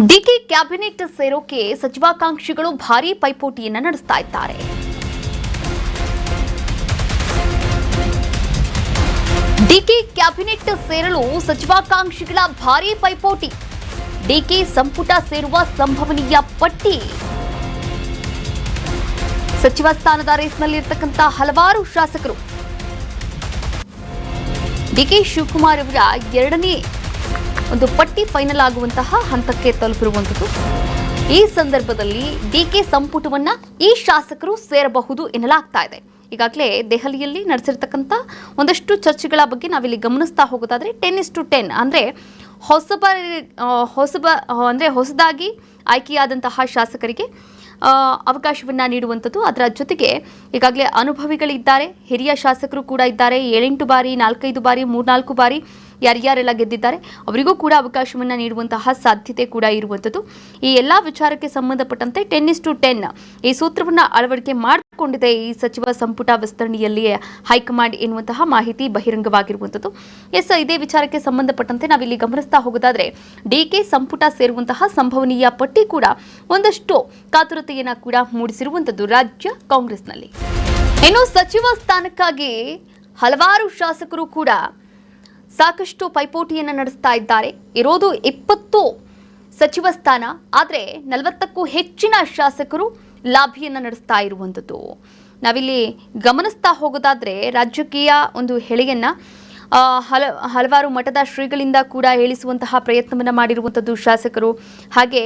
DK cabinet ಸೇರೋಕೆ ಸಚಿವಾಕಾಂಕ್ಷಿಗಳು ಭಾರೀ ಪೈಪೋಟಿಯನ್ನ ನಡೆಸ್ತಾ ಇದ್ದಾರೆ. ಡಿಕೆ ಕ್ಯಾಬಿನೆಟ್ ಸೇರಲು ಸಚಿವಾಕಾಂಕ್ಷಿಗಳ ಭಾರೀ ಪೈಪೋಟಿ. ಡಿಕೆ ಸಂಪುಟ ಸೇರುವ ಸಂಭವನೀಯ ಪಟ್ಟಿ. ಸಚಿವ ಸ್ಥಾನದ ರೇಸ್ನಲ್ಲಿರ್ತಕ್ಕಂಥ ಹಲವಾರು ಶಾಸಕರು ಡಿಕೆ ಶಿವಕುಮಾರ್ ಅವರ ಎರಡನೇ ಒಂದು ಪಟ್ಟಿ ಫೈನಲ್ ಆಗುವಂತಹ ಹಂತಕ್ಕೆ ತಲುಪಿರುವಂಥದ್ದು. ಈ ಸಂದರ್ಭದಲ್ಲಿ ಡಿಕೆ ಸಂಪುಟವನ್ನ ಈ ಶಾಸಕರು ಸೇರಬಹುದು ಎನ್ನಲಾಗ್ತಾ ಇದೆ. ಈಗಾಗಲೇ ದೆಹಲಿಯಲ್ಲಿ ನಡೆಸಿರ್ತಕ್ಕಂಥ ಒಂದಷ್ಟು ಚರ್ಚೆಗಳ ಬಗ್ಗೆ ನಾವಿಲ್ಲಿ ಗಮನಿಸ್ತಾ ಹೋಗೋದಾದ್ರೆ 10:10 ಅಂದ್ರೆ ಹೊಸದಾಗಿ ಆಯ್ಕೆಯಾದಂತಹ ಶಾಸಕರಿಗೆ ಅವಕಾಶವನ್ನ ನೀಡುವಂಥದ್ದು. ಅದರ ಜೊತೆಗೆ ಈಗಾಗಲೇ ಅನುಭವಿಗಳಿದ್ದಾರೆ, ಹಿರಿಯ ಶಾಸಕರು ಕೂಡ ಇದ್ದಾರೆ. 7-8 ಬಾರಿ 4-5 ಬಾರಿ 3-4 ಬಾರಿ ಯಾರ್ಯಾರೆಲ್ಲ ಗೆದ್ದಿದ್ದಾರೆ ಅವರಿಗೂ ಕೂಡ ಅವಕಾಶವನ್ನ ನೀಡುವಂತಹ ಸಾಧ್ಯತೆ ಕೂಡ ಇರುವಂಥದ್ದು. ಈ ಎಲ್ಲಾ ವಿಚಾರಕ್ಕೆ ಸಂಬಂಧಪಟ್ಟಂತೆ 10:10 ಈ ಸೂತ್ರವನ್ನ ಅಳವಡಿಕೆ ಮಾಡಿಕೊಂಡಿದೆ ಈ ಸಚಿವ ಸಂಪುಟ ವಿಸ್ತರಣೆಯಲ್ಲಿ ಹೈಕಮಾಂಡ್ ಎನ್ನುವಂತಹ ಮಾಹಿತಿ ಬಹಿರಂಗವಾಗಿರುವಂಥದ್ದು. ಇದೇ ವಿಚಾರಕ್ಕೆ ಸಂಬಂಧಪಟ್ಟಂತೆ ನಾವಿಲ್ಲಿ ಗಮನಿಸ್ತಾ ಹೋಗೋದಾದ್ರೆ ಡಿಕೆ ಸಂಪುಟ ಸೇರುವಂತಹ ಸಂಭವನೀಯ ಪಟ್ಟಿ ಕೂಡ ಒಂದಷ್ಟು ಕಾತುರತೆಯನ್ನ ಕೂಡ ಮೂಡಿಸಿರುವಂಥದ್ದು ರಾಜ್ಯ ಕಾಂಗ್ರೆಸ್ನಲ್ಲಿ. ಇನ್ನು ಸಚಿವ ಸ್ಥಾನಕ್ಕಾಗಿ ಹಲವಾರು ಶಾಸಕರು ಕೂಡ ಸಾಕಷ್ಟು ಪೈಪೋಟಿಯನ್ನು ನಡೆಸ್ತಾ ಇದ್ದಾರೆ. ಇರೋದು 20 ಸಚಿವ ಸ್ಥಾನ, ಆದರೆ 40ಕ್ಕೂ ಹೆಚ್ಚಿನ ಶಾಸಕರು ಲಾಭಿಯನ್ನು ನಡೆಸ್ತಾ ಇರುವಂಥದ್ದು. ನಾವಿಲ್ಲಿ ಗಮನಿಸ್ತಾ ಹೋಗೋದಾದ್ರೆ ರಾಜಕೀಯ ಒಂದು ಹೆಳೆಯನ್ನ ಹಲವಾರು ಮಠದ ಶ್ರೀಗಳಿಂದ ಕೂಡ ಹೇಳಿಸುವಂತಹ ಪ್ರಯತ್ನವನ್ನು ಮಾಡಿರುವಂಥದ್ದು ಶಾಸಕರು. ಹಾಗೆ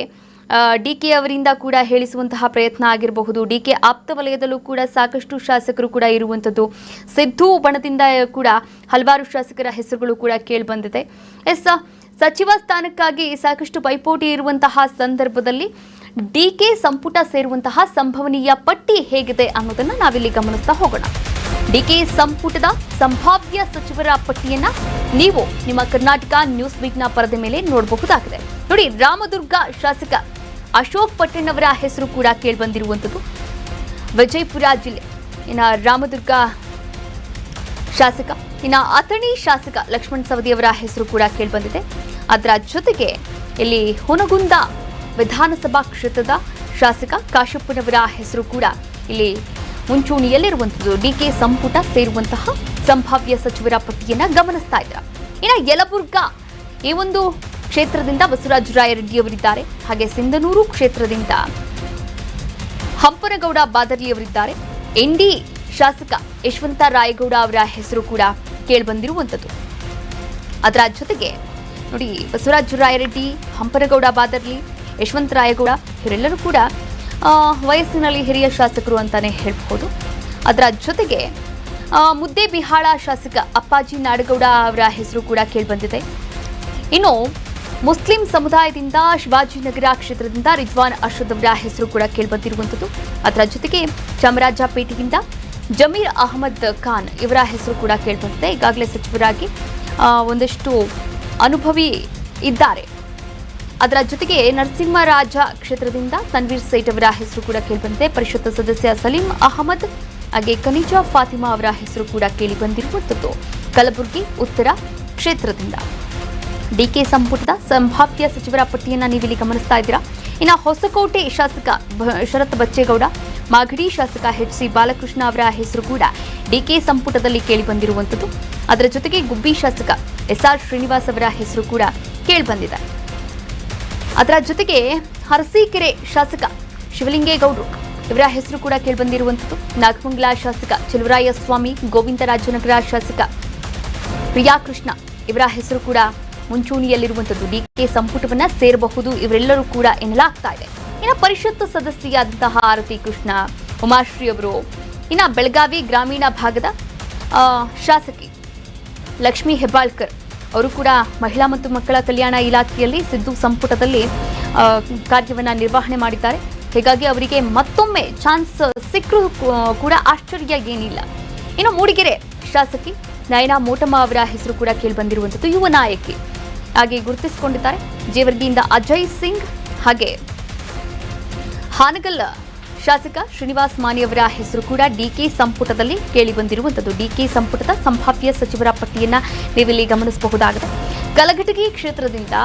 ಡಿಕೆ ಅವರಿಂದ ಕೂಡ ಹೇಳಿಸುವಂತಹ ಪ್ರಯತ್ನ ಆಗಿರಬಹುದು. ಡಿಕೆ ಆಪ್ತ ವಲಯದಲ್ಲೂ ಕೂಡ ಸಾಕಷ್ಟು ಶಾಸಕರು ಕೂಡ ಇರುವಂಥದ್ದು. ಸಿದ್ದು ಬಣದಿಂದ ಕೂಡ ಹಲವಾರು ಶಾಸಕರ ಹೆಸರುಗಳು ಕೂಡ ಕೇಳಿ ಬಂದಿದೆ. ಸಚಿವ ಸ್ಥಾನಕ್ಕಾಗಿ ಸಾಕಷ್ಟು ಪೈಪೋಟಿ ಇರುವಂತಹ ಸಂದರ್ಭದಲ್ಲಿ ಡಿಕೆ ಸಂಪುಟ ಸೇರುವಂತಹ ಸಂಭವನೀಯ ಪಟ್ಟಿ ಹೇಗಿದೆ ಅನ್ನೋದನ್ನ ನಾವಿಲ್ಲಿ ಗಮನಿಸ್ತಾ ಹೋಗೋಣ. ಡಿಕೆ ಸಂಪುಟದ ಸಂಭಾವ್ಯ ಸಚಿವರ ಪಟ್ಟಿಯನ್ನ ನೀವು ನಿಮ್ಮ ಕರ್ನಾಟಕ ನ್ಯೂಸ್ ವೀಕ್ನ ಪರದೆ ಮೇಲೆ ನೋಡಬಹುದಾಗಿದೆ. ನೋಡಿ, ರಾಮದುರ್ಗ ಶಾಸಕ ಅಶೋಕ್ ಪಟ್ಟಣ್ ಅವರ ಹೆಸರು ಕೂಡ ಕೇಳಿ ಬಂದಿರುವಂಥದ್ದು. ವಿಜಯಪುರ ಜಿಲ್ಲೆ ರಾಮದುರ್ಗ ಶಾಸಕ, ಅಥಣಿ ಶಾಸಕ ಲಕ್ಷ್ಮಣ್ ಸವದಿ ಅವರ ಹೆಸರು ಕೂಡ ಕೇಳಿ ಬಂದಿದೆ. ಅದರ ಜೊತೆಗೆ ಇಲ್ಲಿ ಹುನಗುಂದ ವಿಧಾನಸಭಾ ಕ್ಷೇತ್ರದ ಶಾಸಕ ಕಾಶಪ್ಪನವರ ಹೆಸರು ಕೂಡ ಇಲ್ಲಿ ಮುಂಚೂಣಿಯಲ್ಲಿರುವಂಥದ್ದು. ಡಿಕೆ ಸಂಪುಟ ಸೇರುವಂತಹ ಸಂಭಾವ್ಯ ಸಚಿವರ ಪಟ್ಟಿಯನ್ನ ಗಮನಿಸ್ತಾ ಇದ್ರ. ಯಲಬುರ್ಗಾ ಈ ಒಂದು ಕ್ಷೇತ್ರದಿಂದ ಬಸವರಾಜ ರಾಯರೆಡ್ಡಿ ಅವರಿದ್ದಾರೆ. ಹಾಗೆ ಸಿಂಧನೂರು ಕ್ಷೇತ್ರದಿಂದ ಹಂಪನಗೌಡ ಬಾದರ್ಲಿ ಅವರಿದ್ದಾರೆ. ಎಂಡಿ ಶಾಸಕ ಯಶವಂತ ರಾಯಗೌಡ ಅವರ ಹೆಸರು ಕೂಡ ಕೇಳಿ ಬಂದಿರುವಂಥದ್ದು. ಅದರ ಜೊತೆಗೆ ನೋಡಿ, ಬಸವರಾಜ ರಾಯರೆಡ್ಡಿ, ಹಂಪನಗೌಡ ಬಾದರ್ಲಿ, ಯಶವಂತ ರಾಯಗೌಡ ಇವರೆಲ್ಲರೂ ಕೂಡ ವಯಸ್ಸಿನಲ್ಲಿ ಹಿರಿಯ ಶಾಸಕರು ಅಂತಾನೆ ಹೇಳ್ಬಹುದು. ಅದರ ಜೊತೆಗೆ ಮುದ್ದೇಬಿಹಾಳ ಶಾಸಕ ಅಪ್ಪಾಜಿ ನಾಡಗೌಡ ಅವರ ಹೆಸರು ಕೂಡ ಕೇಳಿ ಬಂದಿದೆ. ಇನ್ನು ಮುಸ್ಲಿಂ ಸಮುದಾಯದಿಂದ ಶಿವಾಜಿನಗರ ಕ್ಷೇತ್ರದಿಂದ ರಿಜ್ವಾನ್ ಅರ್ಷದ್ ಅವರ ಹೆಸರು ಕೂಡ ಕೇಳಿ ಬಂದಿರುವಂಥದ್ದು. ಅದರ ಜೊತೆಗೆ ಚಾಮರಾಜಪೇಟೆಯಿಂದ ಜಮೀರ್ ಅಹಮದ್ ಖಾನ್ ಇವರ ಹೆಸರು ಕೂಡ ಕೇಳಿ ಬಂದಿದೆ. ಈಗಾಗಲೇ ಸಚಿವರಾಗಿ ಒಂದಷ್ಟು ಅನುಭವಿ ಇದ್ದಾರೆ. ಅದರ ಜೊತೆಗೆ ನರಸಿಂಹರಾಜ ಕ್ಷೇತ್ರದಿಂದ ತನ್ವೀರ್ ಸೇಠ್ ಅವರ ಹೆಸರು ಕೂಡ ಕೇಳಿ ಬಂದಿದೆ. ಪರಿಷತ್ ಸದಸ್ಯ ಸಲೀಂ ಅಹಮದ್ ಹಾಗೆ ಖನಿಜಾ ಫಾತಿಮಾ ಅವರ ಹೆಸರು ಕೂಡ ಕೇಳಿ ಬಂದಿರುವಂಥದ್ದು. ಕಲಬುರಗಿ ಉತ್ತರ ಕ್ಷೇತ್ರದಿಂದ ಡಿಕೆ ಸಂಪುಟದ ಸಂಭಾವ್ಯ ಸಚಿವರ ಪಟ್ಟಿಯನ್ನ ನೀವಿಲ್ಲಿ ಗಮನಿಸ್ತಾ ಇದ್ದೀರಾ. ಇನ್ನು ಹೊಸಕೋಟೆ ಶಾಸಕ ಶರತ್ ಬಚ್ಚೇಗೌಡ, ಮಾಗಡಿ ಶಾಸಕ HC ಬಾಲಕೃಷ್ಣ ಅವರ ಹೆಸರು ಕೂಡ ಡಿಕೆ ಸಂಪುಟದಲ್ಲಿ ಕೇಳಿ ಬಂದಿರುವಂಥದ್ದು. ಅದರ ಜೊತೆಗೆ ಗುಬ್ಬಿ ಶಾಸಕ SR ಶ್ರೀನಿವಾಸ್ ಅವರ ಹೆಸರು ಕೂಡ ಕೇಳಿ ಬಂದಿದೆ. ಅದರ ಜೊತೆಗೆ ಅರಸೀಕೆರೆ ಶಾಸಕ ಶಿವಲಿಂಗೇಗೌಡರು ಇವರ ಹೆಸರು ಕೂಡ ಕೇಳಿ ಬಂದಿರುವಂಥದ್ದು. ನಾಗಮಂಗಲ ಶಾಸಕ ಚೆಲುವರಾಯಸ್ವಾಮಿ, ಗೋವಿಂದರಾಜನಗರ ಶಾಸಕ ಪ್ರಿಯಾಕೃಷ್ಣ ಇವರ ಹೆಸರು ಕೂಡ ಮುಂಚೂಣಿಯಲ್ಲಿರುವಂಥದ್ದು. ಡಿಕೆ ಸಂಪುಟವನ್ನ ಸೇರಬಹುದು ಇವರೆಲ್ಲರೂ ಕೂಡ ಎನ್ನಲಾಗ್ತಾ ಇದೆ. ಇನ್ನು ಪರಿಷತ್ ಸದಸ್ಯರಾದಂತಹ ಆರತಿ ಕೃಷ್ಣ, ಉಮಾಶ್ರೀ ಅವರು, ಇನ್ನು ಬೆಳಗಾವಿ ಗ್ರಾಮೀಣ ಭಾಗದ ಶಾಸಕಿ ಲಕ್ಷ್ಮೀ ಹೆಬ್ಬಾಳ್ಕರ್ ಅವರು ಕೂಡ ಮಹಿಳಾ ಮತ್ತು ಮಕ್ಕಳ ಕಲ್ಯಾಣ ಇಲಾಖೆಯಲ್ಲಿ ಸಿದ್ದು ಸಂಪುಟದಲ್ಲಿ ಕಾರ್ಯವನ್ನ ನಿರ್ವಹಣೆ ಮಾಡಿದ್ದಾರೆ. ಹೀಗಾಗಿ ಅವರಿಗೆ ಮತ್ತೊಮ್ಮೆ ಚಾನ್ಸ್ ಸಿಕ್ಕರೂ ಕೂಡ ಆಶ್ಚರ್ಯ ಏನಿಲ್ಲ. ಇನ್ನು ಮೂಡಿಗೆರೆ ಶಾಸಕಿ ನಯನಾ ಮೋಟಮ್ಮ ಅವರ ಹೆಸರು ಕೂಡ ಕೇಳಿ ಬಂದಿರುವಂಥದ್ದು. ಯುವ ನಾಯಕಿ ಹಾಗೆ ಗುರುತಿಸಿಕೊಂಡಿದ್ದಾರೆ. ಜೇವರ್ಗಿಯಿಂದ ಅಜಯ್ ಸಿಂಗ್, ಹಾಗೆ ಹಾನಗಲ್ ಶಾಸಕ ಶ್ರೀನಿವಾಸ್ ಮಾನಿ ಅವರ ಹೆಸರು ಕೂಡ ಡಿಕೆ ಸಂಪುಟದಲ್ಲಿ ಕೇಳಿ ಬಂದಿರುವಂಥದ್ದು. ಡಿಕೆ ಸಂಪುಟದ ಸಂಭಾವ್ಯ ಸಚಿವರ ಪಟ್ಟಿಯನ್ನ ನೀವಿಲ್ಲಿ ಗಮನಿಸಬಹುದಾಗಿದೆ. ಕಲಘಟಗಿ ಕ್ಷೇತ್ರದಿಂದ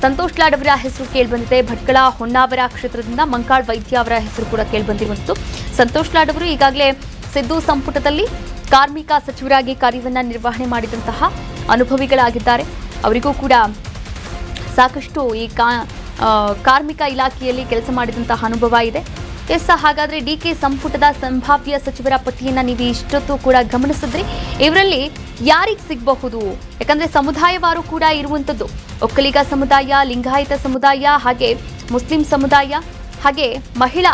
ಸಂತೋಷ್ ಲಾಡ್ ಅವರ ಹೆಸರು ಕೇಳಿಬಂದಿದೆ. ಭಟ್ಕಳ ಹೊನ್ನಾವರ ಕ್ಷೇತ್ರದಿಂದ ಮಂಕಾಳ್ ವೈದ್ಯ ಅವರ ಹೆಸರು ಕೂಡ ಕೇಳಿಬಂದಿರುವಂಥದ್ದು. ಸಂತೋಷ್ ಲಾಡ್ ಅವರು ಈಗಾಗಲೇ ಸಿದ್ದು ಸಂಪುಟದಲ್ಲಿ ಕಾರ್ಮಿಕ ಸಚಿವರಾಗಿ ಕಾರ್ಯವನ್ನ ನಿರ್ವಹಣೆ ಮಾಡಿದಂತಹ ಅನುಭವಿಗಳಾಗಿದ್ದಾರೆ. ಅವರಿಗೂ ಕೂಡ ಸಾಕಷ್ಟು ಈ ಕಾರ್ಮಿಕ ಇಲಾಖೆಯಲ್ಲಿ ಕೆಲಸ ಮಾಡಿದಂತಹ ಅನುಭವ ಇದೆ. ಹಾಗಾದ್ರೆ ಡಿಕೆ ಸಂಪುಟದ ಸಂಭಾವ್ಯ ಸಚಿವರ ಪಟ್ಟಿಯನ್ನ ನೀವು ಇಷ್ಟೊತ್ತು ಕೂಡ ಗಮನಿಸಿದ್ರಿ. ಇವರಲ್ಲಿ ಯಾರಿಗೆ ಸಿಗಬಹುದು? ಯಾಕಂದ್ರೆ ಸಮುದಾಯವಾರು ಕೂಡ ಇರುವಂಥದ್ದು. ಒಕ್ಕಲಿಗ ಸಮುದಾಯ, ಲಿಂಗಾಯತ ಸಮುದಾಯ, ಹಾಗೆ ಮುಸ್ಲಿಂ ಸಮುದಾಯ, ಹಾಗೆ ಮಹಿಳಾ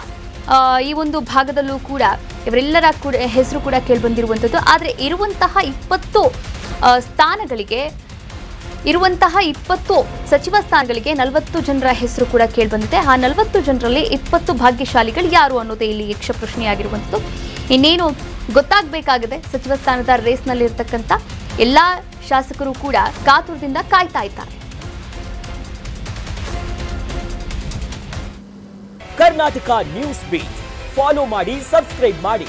ಈ ಒಂದು ಭಾಗದಲ್ಲೂ ಕೂಡ ಇವರೆಲ್ಲರ ಕೂಡ ಹೆಸರು ಕೂಡ ಕೇಳಿಬಂದಿರುವಂಥದ್ದು. ಆದರೆ ಇರುವಂತಹ 20 ಸಚಿವ ಸ್ಥಾನಗಳಿಗೆ 40 ಜನರ ಹೆಸರು ಕೂಡ ಕೇಳಿಬಂದಿದೆ. ಆ 40 ಜನರಲ್ಲಿ 20 ಭಾಗ್ಯಶಾಲಿಗಳು ಯಾರು ಅನ್ನೋದೇ ಇಲ್ಲಿ ಯಕ್ಷ ಪ್ರಶ್ನೆಯಾಗಿರುವಂಥದ್ದು. ಇನ್ನೇನು ಗೊತ್ತಾಗಬೇಕಾಗಿದೆ. ಸಚಿವ ಸ್ಥಾನದ ರೇಸ್ನಲ್ಲಿ ಇರತಕ್ಕಂಥ ಎಲ್ಲ ಶಾಸಕರು ಕೂಡ ಕಾತುರದಿಂದ ಕಾಯ್ತಾ ಇದ್ದಾರೆ. ಕರ್ನಾಟಕ ನ್ಯೂಸ್ ಬೀಟ್ ಫಾಲೋ ಮಾಡಿ, ಸಬ್ಸ್ಕ್ರೈಬ್ ಮಾಡಿ.